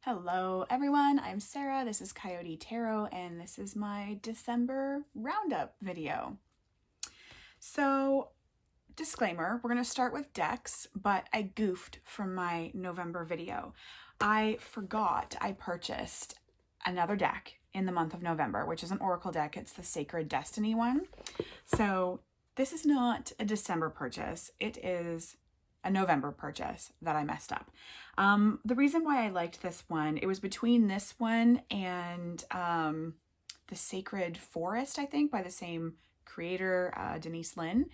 Hello everyone, I'm Sarah, this is Coyote Tarot, and this is my December Roundup video. So, disclaimer, we're going to start with decks, but I goofed from my November video. I forgot I purchased another deck in the month of November, which is an Oracle deck. It's the Sacred Destiny one. So, this is not a December purchase, it is a November purchase that I messed up. The reason why I liked this one, it was between this one and the Sacred Forest, I think, by the same creator, Denise Linn.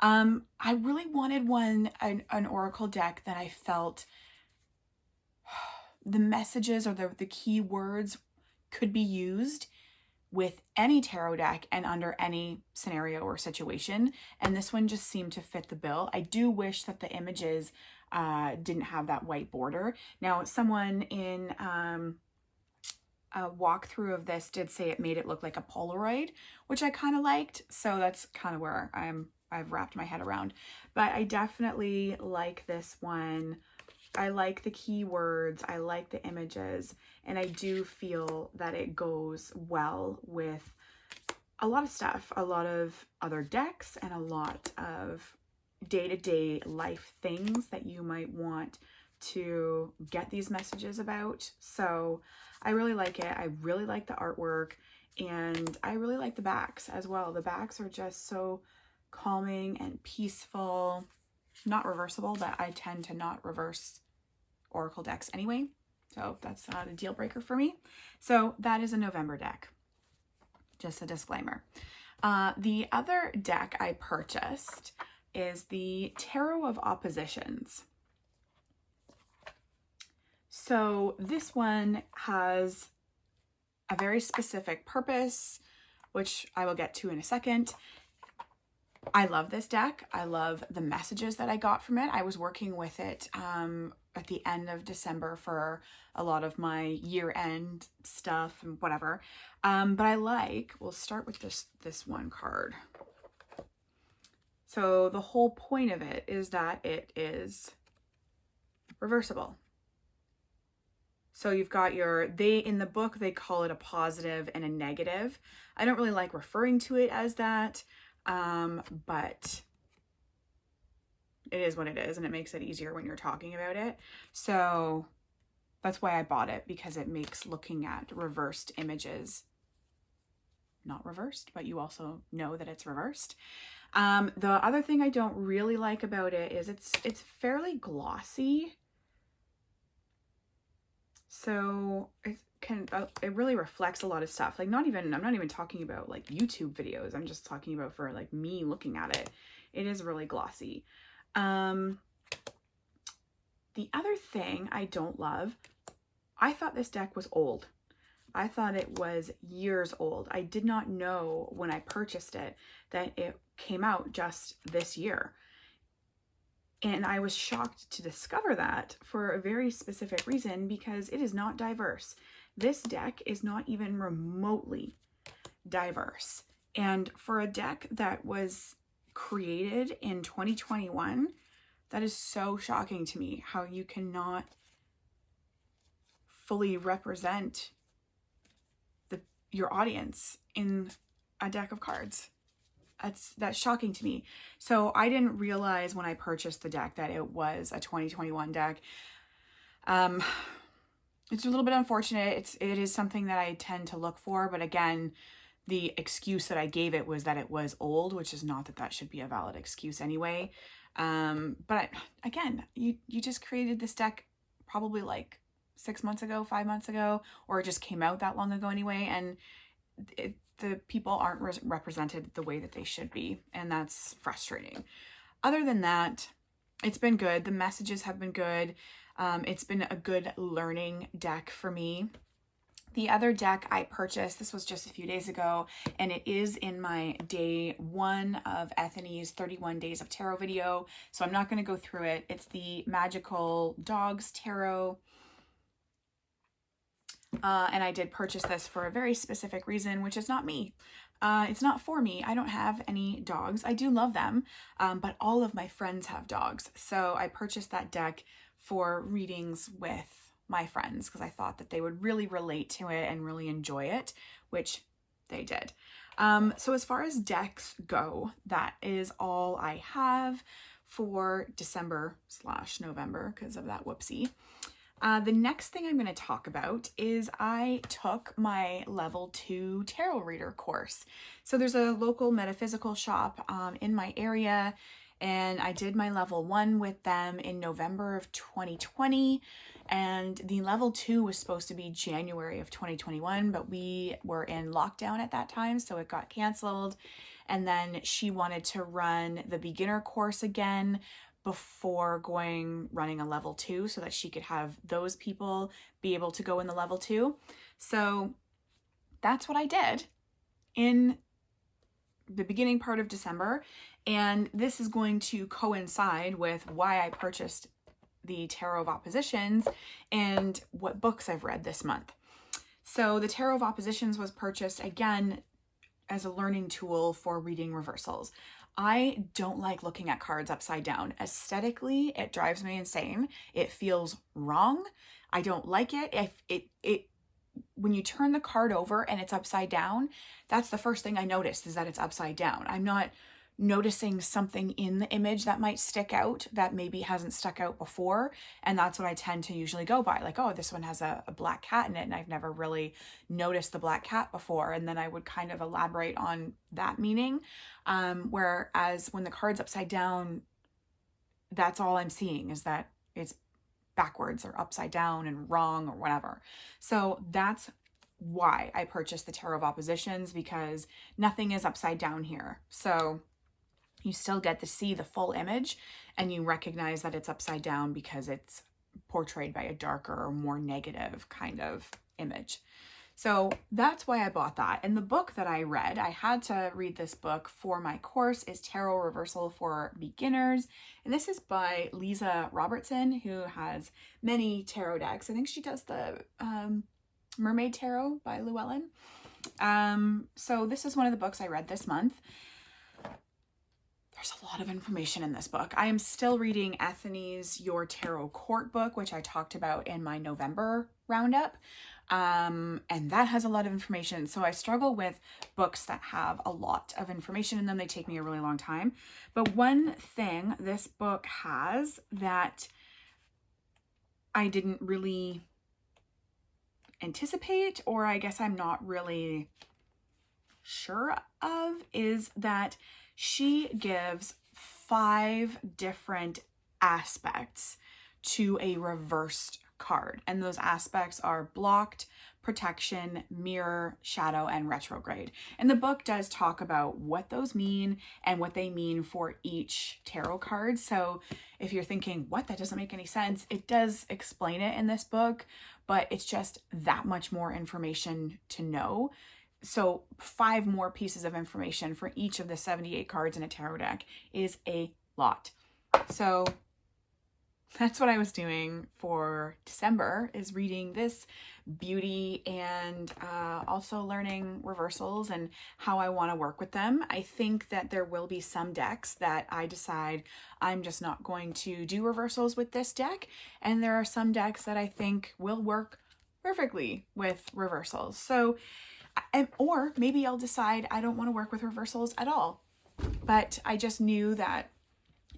I really wanted an Oracle deck that I felt the messages or the key words could be used with any tarot deck and under any scenario or situation, and this one just seemed to fit the bill. I do wish that the images didn't have that white border. Now, someone in a walkthrough of this did say it made it look like a Polaroid, which I kind of liked, so that's kind of where I've wrapped my head around. But I definitely like this one. I like the keywords, I like the images, and I do feel that it goes well with a lot of stuff, a lot of other decks, and a lot of day-to-day life things that you might want to get these messages about. So I really like it. I really like the artwork, and I really like the backs as well. The backs are just so calming and peaceful. Not reversible, but I tend to not reverse Oracle decks anyway, so that's not a deal breaker for me. So that is a November deck, just a disclaimer. The other deck I purchased is the Tarot of Oppositions. So this one has a very specific purpose, which I will get to in a second. I love this deck. I love the messages that I got from it. I was working with it at the end of December for a lot of my year-end stuff and whatever. But we'll start with this one card. So the whole point of it is that it is reversible. So you've got in the book, they call it a positive and a negative. I don't really like referring to it as that. But it is what it is, and it makes it easier when you're talking about it. So that's why I bought it, because it makes looking at reversed images not reversed, but you also know that it's reversed. The other thing I don't really like about it is it's fairly glossy. So it really reflects a lot of stuff. Like I'm not even talking about like YouTube videos. I'm just talking about for like me looking at it. It is really glossy. The other thing I don't love, I thought this deck was old. I thought it was years old. I did not know when I purchased it that it came out just this year. And I was shocked to discover that for a very specific reason, because it is not diverse. This deck is not even remotely diverse. And for a deck that was created in 2021, that is so shocking to me, how you cannot fully represent your audience in a deck of cards. That's shocking to me. So I didn't realize when I purchased the deck that it was a 2021 deck. It's a little bit unfortunate. It is something that I tend to look for, but again, the excuse that I gave it was that it was old, which is not that should be a valid excuse anyway. But again, you just created this deck probably like 6 months ago, 5 months ago, or it just came out that long ago anyway, and the people aren't represented the way that they should be, and that's frustrating. Other than that, it's been good. The messages have been good. It's been a good learning deck for me. The other deck I purchased, this was just a few days ago, and it is in my day 1 of Ethany's 31 Days of Tarot video, so I'm not going to go through it. It's the Magical Dogs Tarot. And I did purchase this for a very specific reason, which is not me. It's not for me. I don't have any dogs. I do love them, but all of my friends have dogs. So I purchased that deck for readings with my friends because I thought that they would really relate to it and really enjoy it, which they did. So as far as decks go, that is all I have for December/November because of that whoopsie. The next thing I'm going to talk about is I took my level 2 tarot reader course. So there's a local metaphysical shop in my area, and I did my level 1 with them in November of 2020, and the level 2 was supposed to be January of 2021, but we were in lockdown at that time, so it got canceled. And then she wanted to run the beginner course again before running a level 2 so that she could have those people be able to go in the level 2. So that's what I did in the beginning part of December. And this is going to coincide with why I purchased the Tarot of Oppositions and what books I've read this month. So the Tarot of Oppositions was purchased again as a learning tool for reading reversals. I don't like looking at cards upside down. Aesthetically, it drives me insane. It feels wrong. I don't like it. When you turn the card over and it's upside down, that's the first thing I notice is that it's upside down. I'm not noticing something in the image that might stick out that maybe hasn't stuck out before. And that's what I tend to usually go by. Like, oh, this one has a black cat in it and I've never really noticed the black cat before. And then I would kind of elaborate on that meaning. Whereas when the card's upside down, that's all I'm seeing is that it's backwards or upside down and wrong or whatever. So that's why I purchased the Tarot of Oppositions, because nothing is upside down here. So you still get to see the full image and you recognize that it's upside down because it's portrayed by a darker or more negative kind of image. So that's why I bought that. And the book that I read, I had to read this book for my course, is Tarot Reversal for Beginners. And this is by Lisa Robertson, who has many tarot decks. I think she does the Mermaid Tarot by Llewellyn. So this is one of the books I read this month. There's a lot of information in this book. I am still reading Ethany's Your Tarot Court book, which I talked about in my November roundup. And that has a lot of information. So I struggle with books that have a lot of information in them. They take me a really long time. But one thing this book has that I didn't really anticipate, or I guess I'm not really sure of, is that she gives 5 different aspects to a reversed card. And those aspects are blocked, protection, mirror, shadow, and retrograde. And the book does talk about what those mean and what they mean for each tarot card. So if you're thinking, what, that doesn't make any sense, it does explain it in this book, but it's just that much more information to know. So 5 more pieces of information for each of the 78 cards in a tarot deck is a lot. So that's what I was doing for December, is reading this beauty and also learning reversals and how I want to work with them. I think that there will be some decks that I decide I'm just not going to do reversals with this deck. And there are some decks that I think will work perfectly with reversals. So, or maybe I'll decide I don't want to work with reversals at all. But I just knew that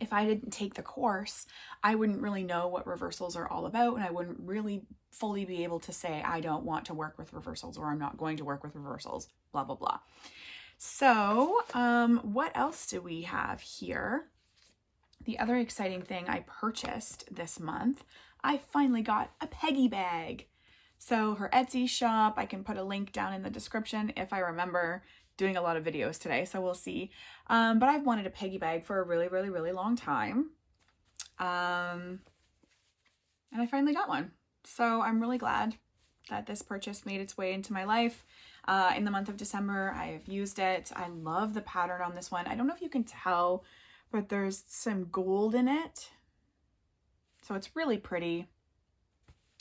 if I didn't take the course, I wouldn't really know what reversals are all about, and I wouldn't really fully be able to say I don't want to work with reversals, or I'm not going to work with reversals, blah, blah, blah. So what else do we have here? The other exciting thing I purchased this month, I finally got a Peggy bag. So her Etsy shop, I can put a link down in the description if I remember. Doing a lot of videos today, so we'll see. But I've wanted a Peggy bag for a really, really, really long time. And I finally got one. So I'm really glad that this purchase made its way into my life. In the month of December, I've used it. I love the pattern on this one. I don't know if you can tell, but there's some gold in it. So it's really pretty.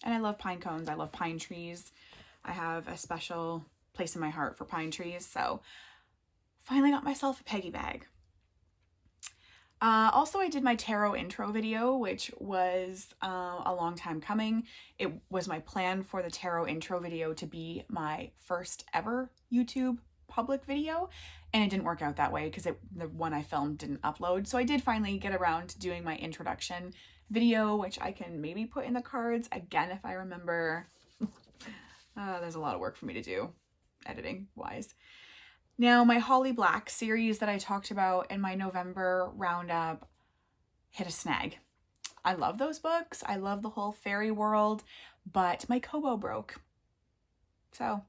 And I love pine cones. I love pine trees. I have a special place in my heart for pine trees. So finally got myself a Peggy bag. Also, I did my tarot intro video, which was a long time coming. It was my plan for the tarot intro video to be my first ever YouTube public video, and it didn't work out that way because the one I filmed didn't upload. So I did finally get around to doing my introduction video, which I can maybe put in the cards again if I remember. There's a lot of work for me to do, editing wise. Now, my Holly Black series that I talked about in my November roundup hit a snag. I love those books. I love the whole fairy world, but my Kobo broke. So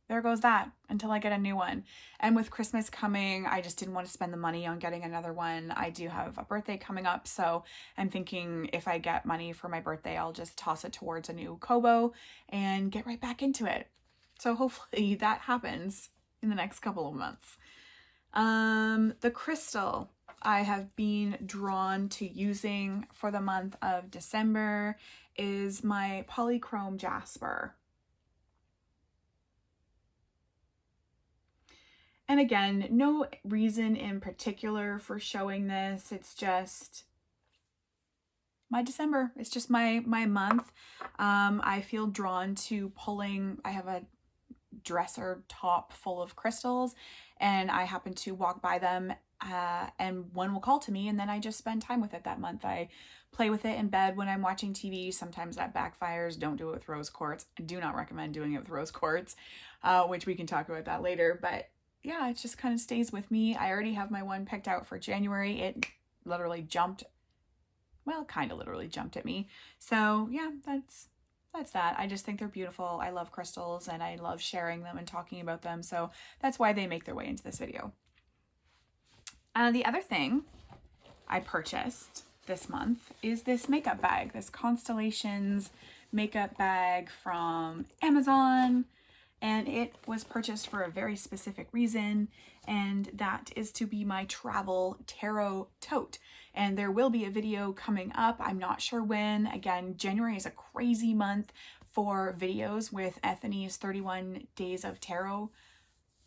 there goes that until I get a new one. And with Christmas coming, I just didn't want to spend the money on getting another one. I do have a birthday coming up, so I'm thinking if I get money for my birthday, I'll just toss it towards a new Kobo and get right back into it. So hopefully that happens in the next couple of months. The crystal I have been drawn to using for the month of December is my polychrome jasper. And again, no reason in particular for showing this. It's just my December. It's just my month. I feel drawn to pulling. I have a dresser top full of crystals, and I happen to walk by them and one will call to me, and then I just spend time with it that month. I play with it in bed when I'm watching TV. Sometimes that backfires. Don't do it with rose quartz. I do not recommend doing it with rose quartz, which we can talk about that later. But yeah, it just kind of stays with me. I already have my one picked out for January. It literally jumped, well, kind of literally jumped at me. So yeah, that's that. I just think they're beautiful. I love crystals and I love sharing them and talking about them. So that's why they make their way into this video. The other thing I purchased this month is this makeup bag, this Constellations makeup bag from Amazon. And it was purchased for a very specific reason, and that is to be my travel tarot tote. And there will be a video coming up. I'm not sure when. Again, January is a crazy month for videos with Anthony's 31 Days of Tarot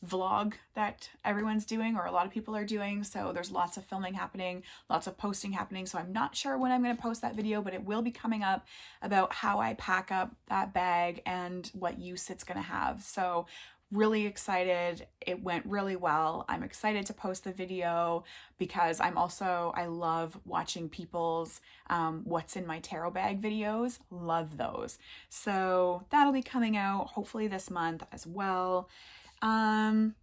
vlog that everyone's doing, or a lot of people are doing. So there's lots of filming happening, lots of posting happening. So I'm not sure when I'm going to post that video, but it will be coming up about how I pack up that bag and what use it's going to have. So really excited. It went really well. I'm excited to post the video because I love watching people's what's in my tarot bag videos. Love those. So that'll be coming out hopefully this month as well. And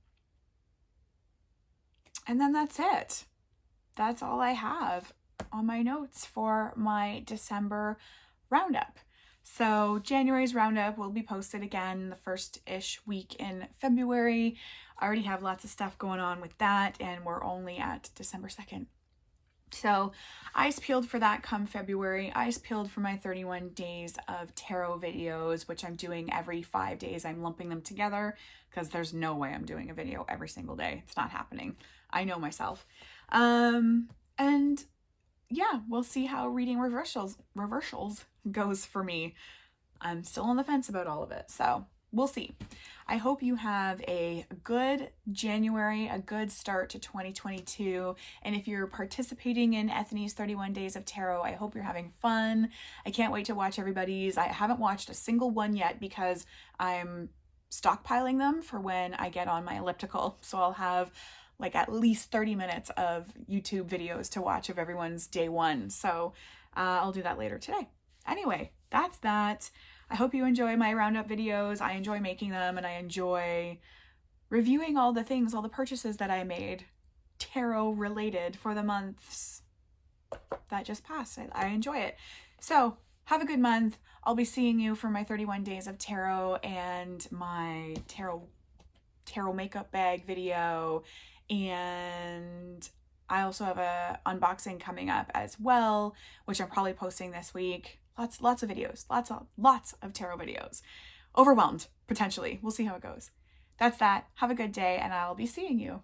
then that's it. That's all I have on my notes for my December roundup. So January's roundup will be posted again the first-ish week in February. I already have lots of stuff going on with that, and we're only at December 2nd. So eyes peeled for that come February. Eyes peeled for my 31 days of tarot videos, which I'm doing every 5 days. I'm lumping them together because there's no way I'm doing a video every single day. It's not happening. I know myself. And yeah, we'll see how reading reversals goes for me. I'm still on the fence about all of it, so we'll see. I hope you have a good January, a good start to 2022. And if you're participating in Anthony's 31 Days of Tarot, I hope you're having fun. I can't wait to watch everybody's. I haven't watched a single one yet because I'm stockpiling them for when I get on my elliptical. So I'll have like at least 30 minutes of YouTube videos to watch of everyone's day one. So I'll do that later today. Anyway, that's that. I hope you enjoy my roundup videos. I enjoy making them, and I enjoy reviewing all the things, all the purchases that I made tarot related for the months that just passed. I enjoy it. So have a good month. I'll be seeing you for my 31 Days of Tarot and my tarot makeup bag video. And I also have a unboxing coming up as well, which I'm probably posting this week. Lots of videos, lots of tarot videos. Overwhelmed, potentially. We'll see how it goes. That's that. Have a good day, and I'll be seeing you.